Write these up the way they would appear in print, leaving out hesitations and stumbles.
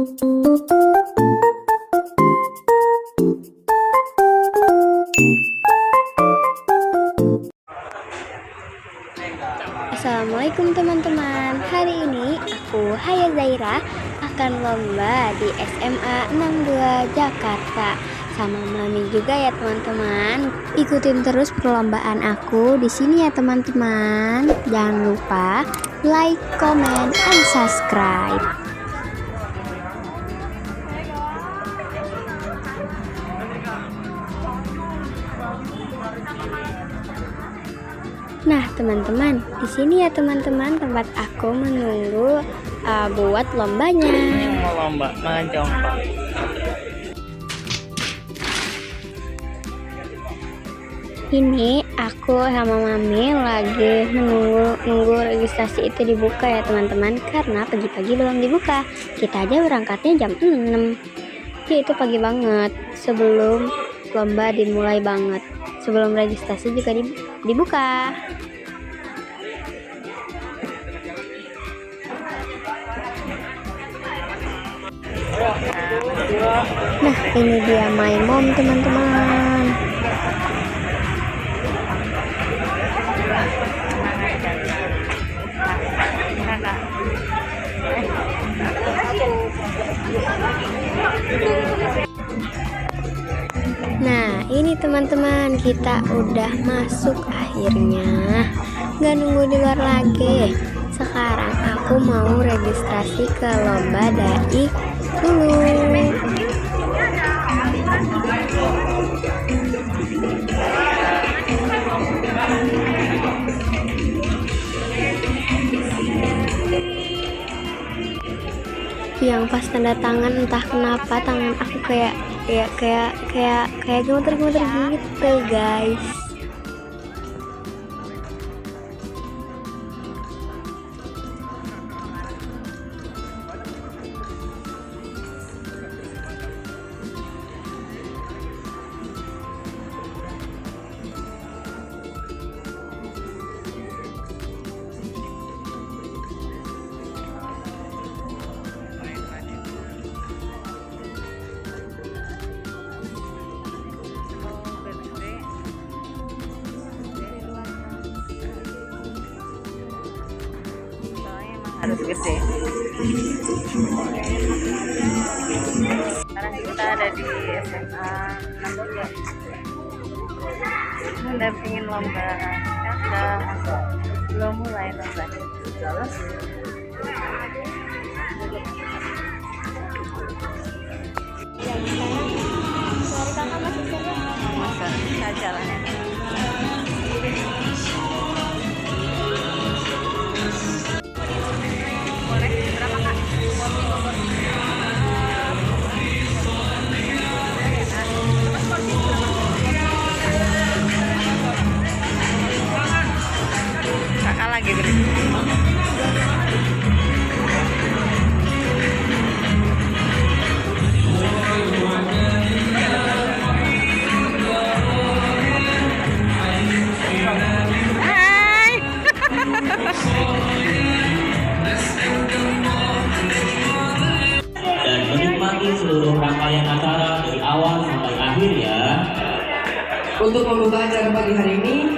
Assalamualaikum teman-teman. Hari ini aku Haya Zaira akan lomba di SMA 62 Jakarta. Sama Mami juga ya teman-teman. Ikutin terus perlombaan aku di sini ya teman-teman. Jangan lupa like, comment, and subscribe. Nah teman-teman, di sini ya teman-teman tempat aku menunggu buat lombanya. Ini mau lomba makan jongkok. Ini aku sama Mami lagi nunggu registrasi itu dibuka ya teman-teman, karena pagi-pagi belum dibuka. Kita aja berangkatnya jam 6. Ya itu pagi banget, sebelum lomba dimulai banget. Sebelum registrasi juga dibuka. Nah ini dia my mom teman-teman. Nah ini teman-teman, kita udah masuk akhirnya. Gak nunggu di luar lagi. Sekarang aku mau registrasi ke lomba dai dulu. Yang pas tanda tangan, entah kenapa tangan aku kayak gemeter-gemeter gitu guys. Harus gede. Sekarang kita ada di SMA 62. Mendampingin lomba kakak. Belum mulai lomba. Suara kakak masih seru. Masa kita jalan ya. Kakak lagi berdiri. Hai. Dan menikmati seluruh rangkaian acara dari awal sampai akhir ya. Untuk membuka acara pagi hari ini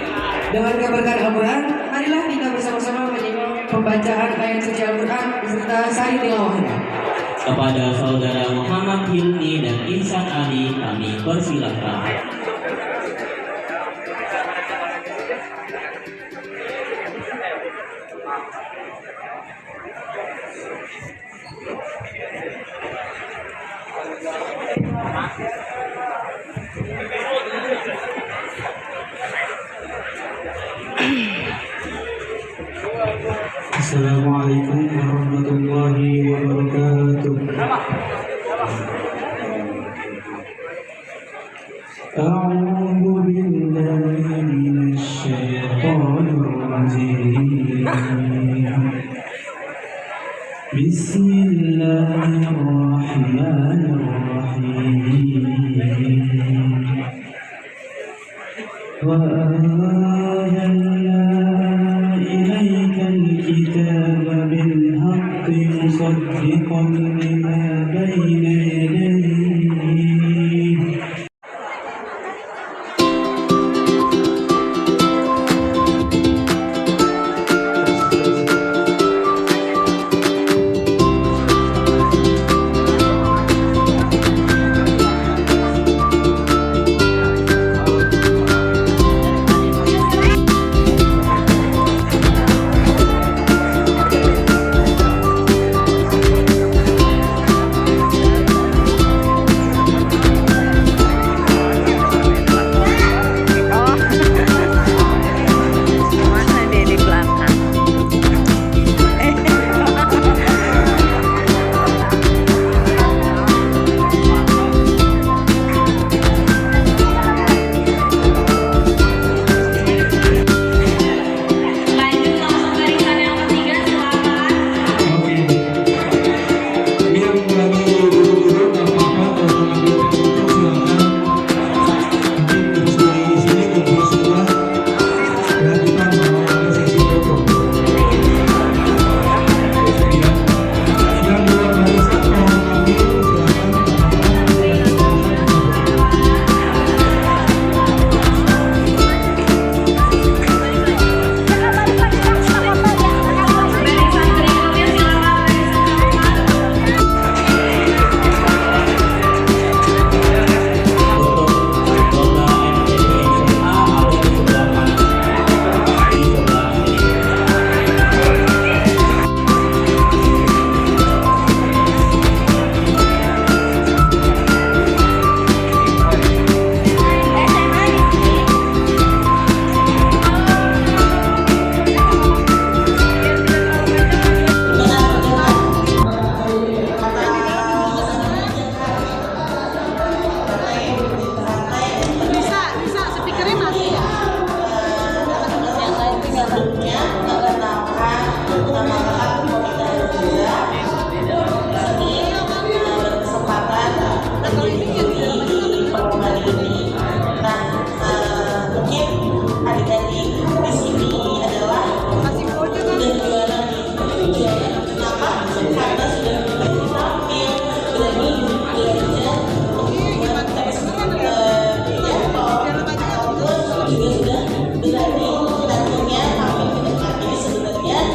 dengan kabarkan Al-Quran, marilah kita bersama-sama menyimak pembacaan ayat suci Al-Quran beserta sari tilawahnya. Kepada saudara Muhammad Hilmi dan Insan Ali kami persilahkan. Assalamualaikum warahmatullahi wabarakatuh. A'udzu billahi minasy syaithanir rajim. Bismillahirrahmanirrahim. Wa anzalna ilaikal kitaba bil haqqi musaddiqan مصدقا لما بين يديه Mana dia di belakang? Lanjut langsung barisan yang ketiga, silakan. Oke. Ini yang lagi duduk-duduk nggak apa-apa kalau mengambil foto silakan. Mungkin terus dari sini kumpul semua. Lanjutkan sama sesi foto. Ya. Yang dua barisan mau mengambil silakan. Barisan berikutnya silakan. Untuk lomba NTT SMA ada di sebelah kanan. Di sebelah kiri.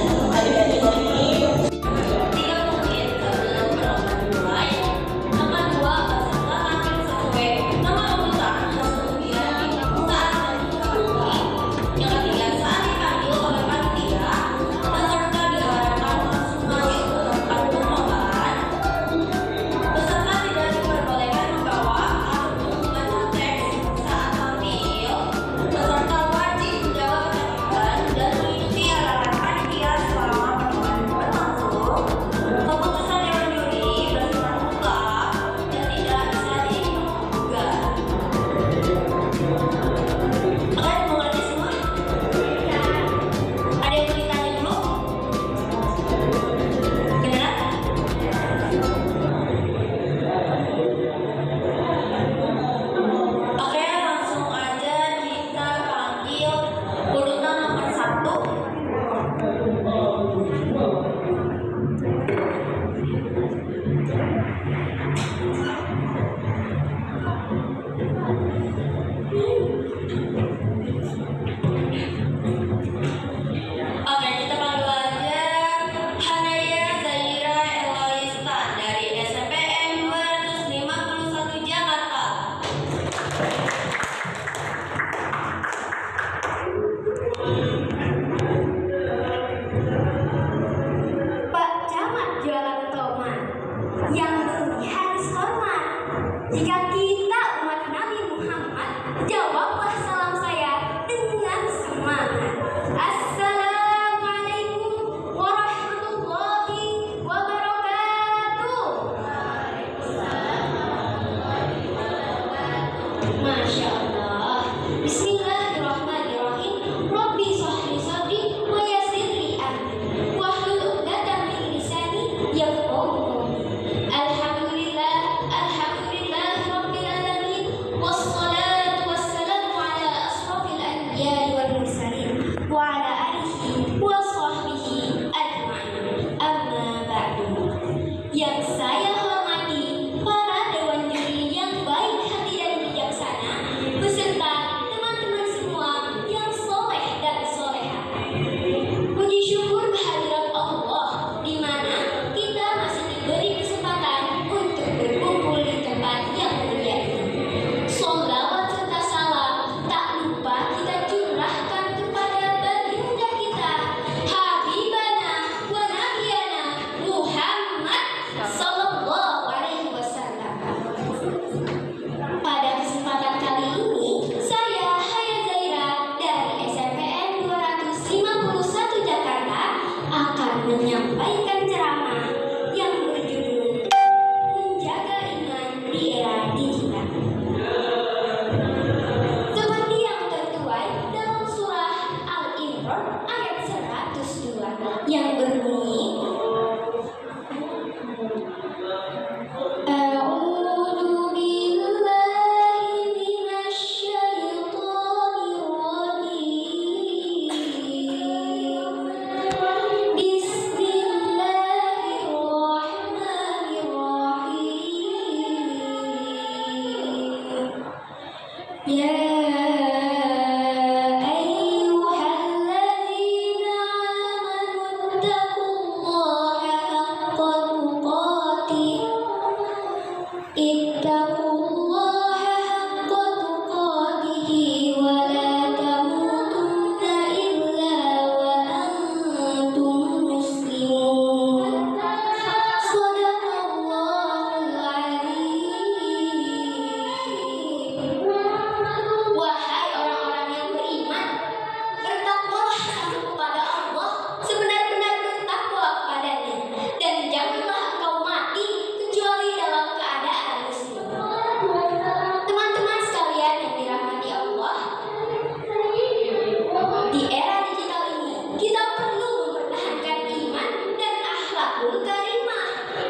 Alhamdulillah, alhamdulillah.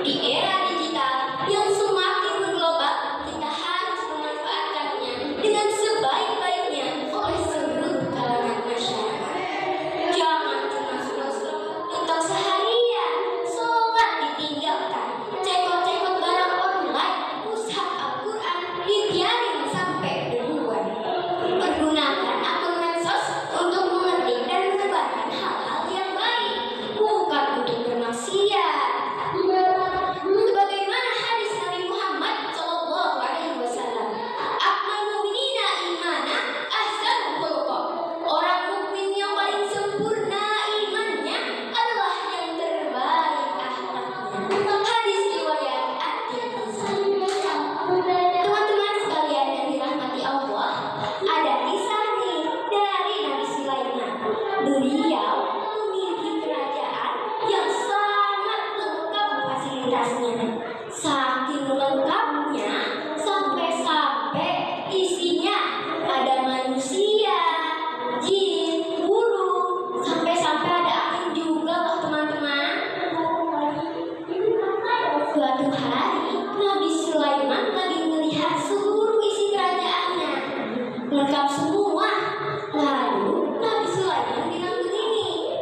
Di era digital yang semakin mengglobal, kita harus memanfaatkannya dengan sebaik-baiknya oleh seluruh kalangan masyarakat. Jangan cuma slow-slow untuk seharian, sholat ditinggalkan, cekot-cekot barang online, mushaf Al-Quran dibiarin sampai duluan. Pergunakan akun medsos untuk mengetik dan menyebarkan hal-hal yang baik, bukan untuk bermaksiat. Sebagaimana hadis Nabi Muhammad SAW, "Akmal mu'minina imana ahsanu khuluqa." Orang mukmin yang paling sempurna imannya adalah yang terbaik akhlaknya. Hadis riwayat At-Tirmidzi. Teman-teman sekalian yang dirahmati Allah, ada kisah nih dari Nabi Sulaiman. Beliau memiliki kerajaan yang sangat lengkap fasilitasnya. Saking lengkapnya, sampai-sampai isinya ada manusia, jin, burung, sampai-sampai ada angin juga loh teman-teman. Suatu hari, Nabi Sulaiman lagi melihat seluruh isi kerajaannya, lengkap semua. Lalu Nabi Sulaiman bilang begini,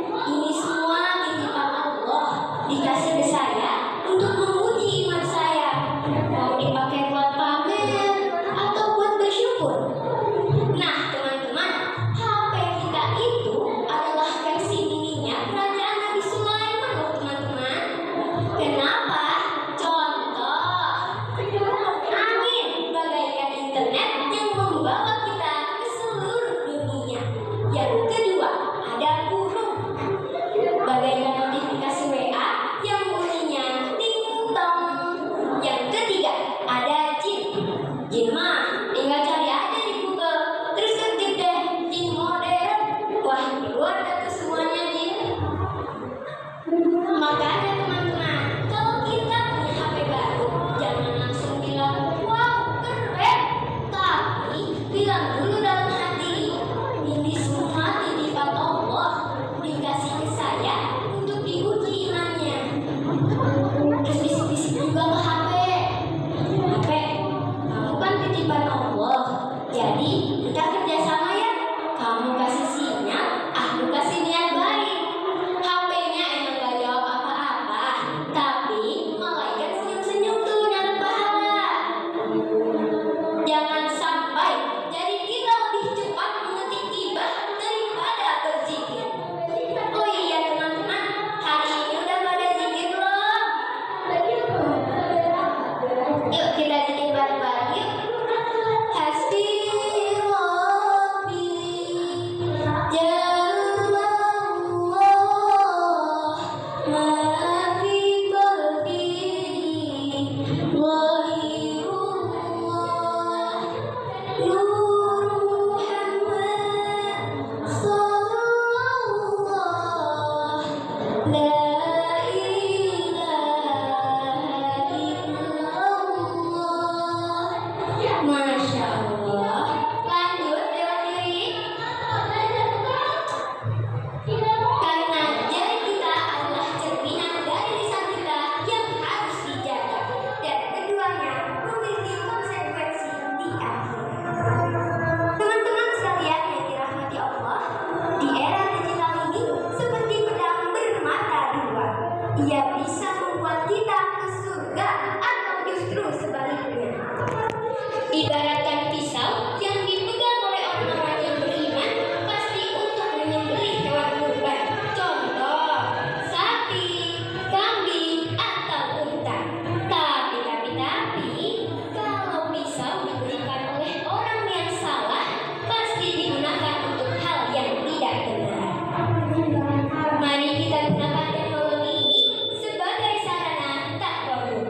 "Ini semua titipan Allah, dikasih ke saya untuk menguji iman saya. Mau dipakai buat pamer atau buat bersyukur?" Nah teman-teman, HP kita itu adalah versi mininya kerajaan Nabi Sulaiman loh teman-teman. Kenapa? Contoh, angin bagaikan internet yang membawa kita ke seluruh dunia. Yang kedua, ada burung bagaikan notifikasi WA yang bunyinya ting tong. Yang ketiga, ada jin. Jin mah tinggal cari aja di Google, terus ketik deh jin modern. Wah, keluar dah tuh semuanya jin. Makanya teman-teman, kalau kita punya HP baru, jangan langsung bilang, "Wow, keren." Tapi bilang dulu dalam hati, "Ini semua titipan Allah, dikasih ke saya untuk diuji imannya." Terus bisik-bisik juga ke HP. "HP, kamu kan titipan Allah, jadi kita kerjasama ya. Kamu kasih sinyal, aku kasih niat baik." HP-nya emang gak jawab apa-apa, tapi malaikat senyum-senyum tuh nyari pahala. Jangan sampai jadi kita lebih cepat mengetik gibah daripada berzikir. Oh iya teman-teman, hari ini udah pada zikir belum? Yuk kita zikir bareng-bareng yuk. Hasbi Rabbi Jallallah ma fi qalbi Wahirullah Nur Muhammad Sallallahu La ilaha illallah. Masya Allah. Lanjut lewat diri. Karena jari kita adalah cerminan dari lisan kita yang harus dijaga, dan keduanya memiliki konsekuensi di akhirat. Teman-teman sekalian yang dirahmati Allah, di era digital ini seperti pedang bermata dua. Ia bisa membuat kita ke surga atau justru sebaliknya. Ibaratkan pisau yang dipegang oleh orang-orang yang beriman, pasti untuk menyembelih hewan kurban. Contoh, sapi, kambing, atau unta. Tapi, kalau pisau digunakan oleh orang yang salah, pasti digunakan untuk hal yang tidak benar. Mari kita gunakan teknologi ini sebagai sarana taqarrub,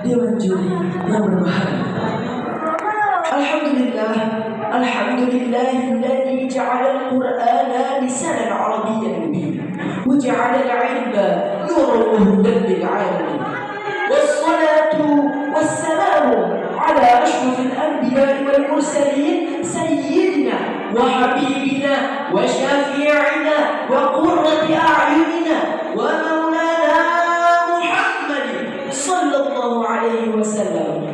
Dewan juri yang berbahagia. Alhamdulillah, alhamdulillahilladzi ja'ala al-Qur'ana lisanan arabiyyan mubina wa ja'ala al-'ilma nuran wa hudan lil 'alamin. Wassalatu wassalamu ala ashrafil anbiya'i wal mursalin sayyidina wa habibina wa syafi'ina wa qurrati a'yunina wa maulana Muhammadin sallallahu alaihi wasallam.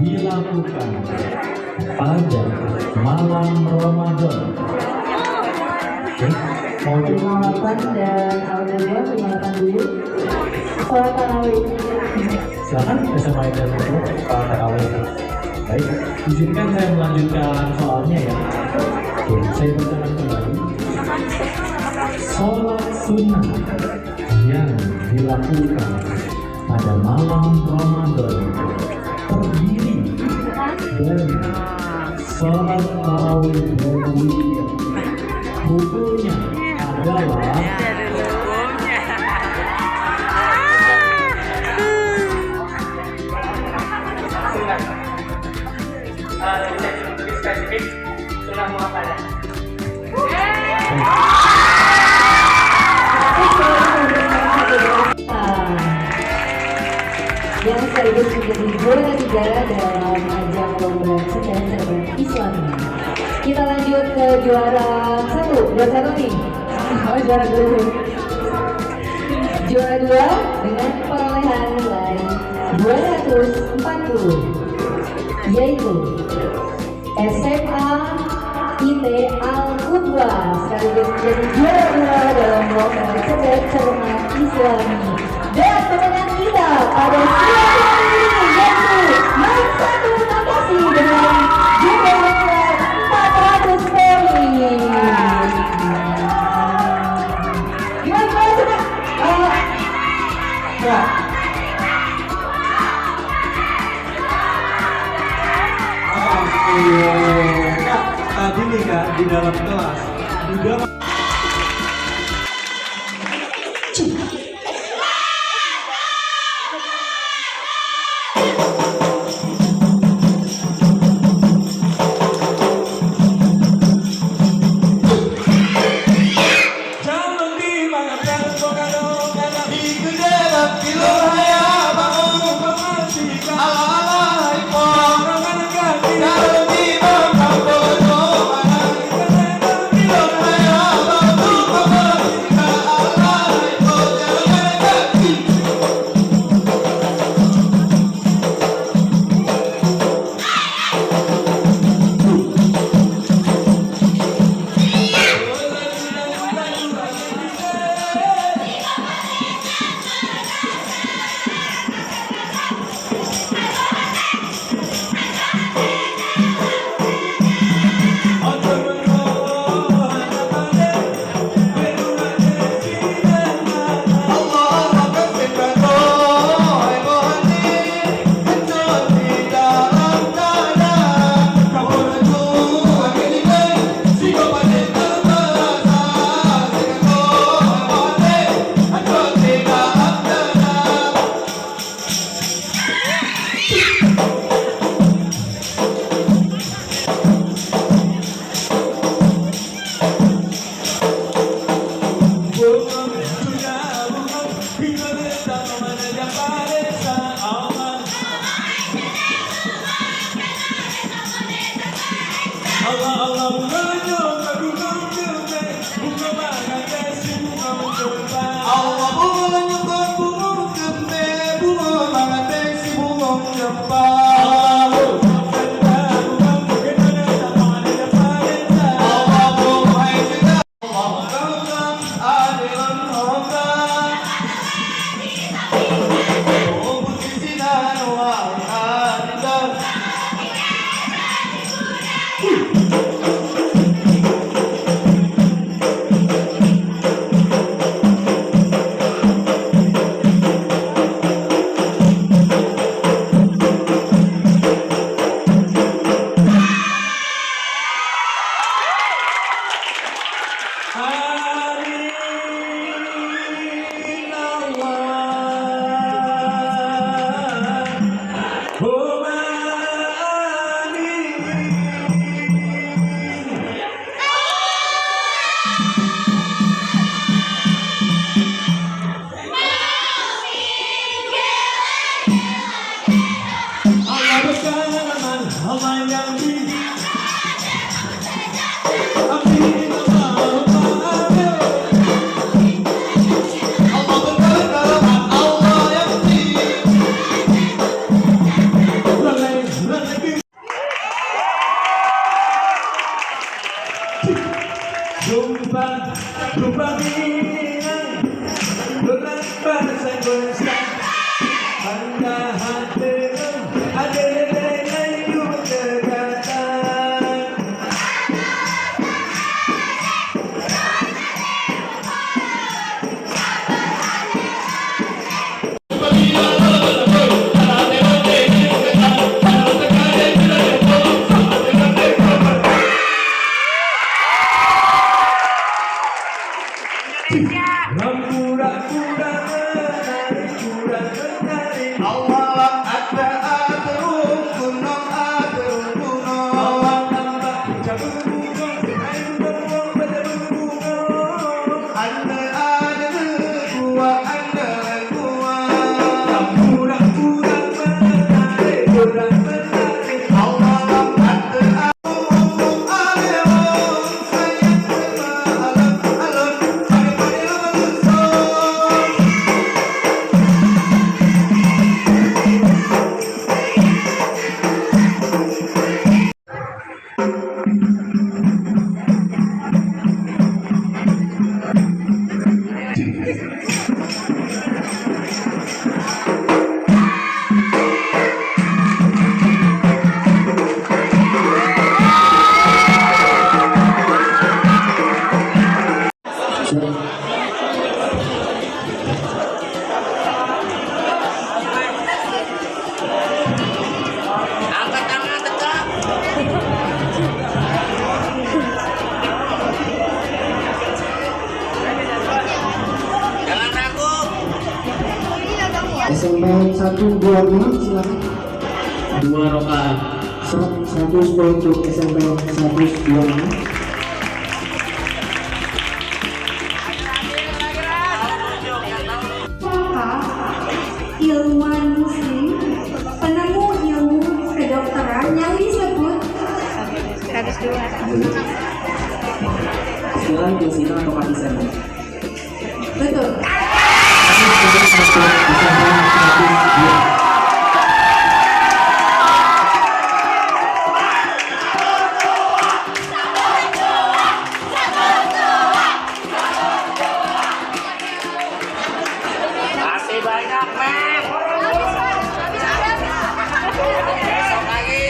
Dilakukan pada malam Ramadan. Mau Perkenalkan dan audio perkenalkan dulu. Sholat tarawih. silakan SMA dan itu Pak Tarawih. Baik, izinkan saya melanjutkan soalnya ya. Oke, saya bacakan kembali. Sholat sunnah yang dilakukan pada malam Ramadan terdiri dari sholat tarawih berwujud. Hukumnya adalah yang sekaligus menjadi juara ketiga dalam ajang lomba cerdas cermat Islam. Kita lanjut ke juara satu nih. Oh, juara dulu. Juara dua dengan perolehan nilai 240, yaitu SMA IT Al-Qudwa sekaligus menjadi juara dua dalam lomba cerdas cermat Islami. Dan pemenang kita pada siang hari ini yaitu Main Satu Makasih dengan jumlah nilai 400 poin. Gimana coba? Ya. Tadi nih Kak, di dalam kelas juga Kalau di bawah Allah Allah bunganya bunga cembe bunga mengates bunga mencoba Allah bunganya bunga cembe bunga mengates bunga mencoba Jumpa bilang berapa saya bersama anda hadir ada dengan hidup dekatan SMP 126 silakan. 2 rokaat. 110 untuk SMP 126. Ilmuwan muslim penemu ilmu kedokteran yang disebut 102. Istilah Josina atau Katisan. betul. Masih banyak, Mem. Besok lagi.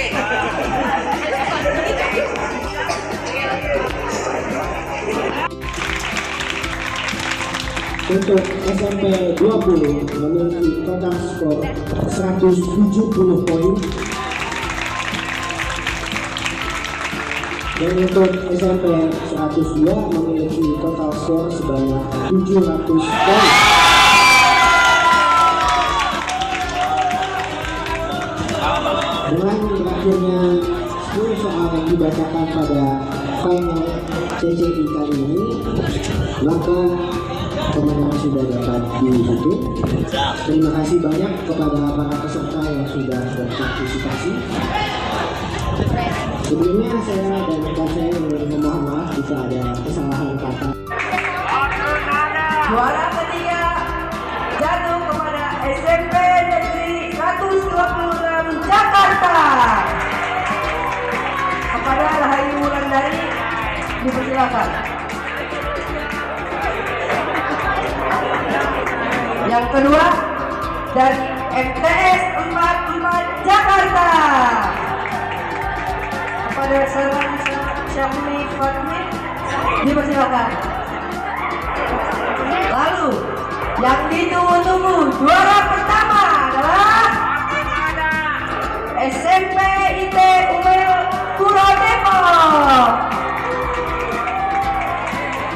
Untuk SMP 20 memiliki total skor 170 poin. Dan untuk SMP 102 memiliki total skor sebanyak 700 poin. Dengan berakhirnya 10 soal yang dibacakan pada final CCI kali ini, maka kemenangan sudah dapat ditutup. Terima kasih banyak kepada para peserta yang sudah berpartisipasi. Sebelumnya saya dan rekan saya ingin memohon maaf jika ada kesalahan kata. Juara ketiga jatuh kepada SMP Negeri 126 Jakarta. Kepada Rahayu Wulandari dipersilakan. Yang kedua dari MTS 44 Jakarta. Kepada Sarwan Syahmi Fatmi dipersilakan. Lalu yang ditunggu-tunggu juara pertama adalah SMP IT UL Puro Depok.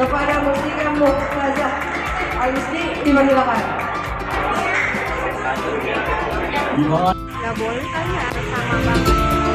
Kepada Mustika Muhtazah Alisdi dipersilakan. Dimohon Gak boleh kali ya sama banget.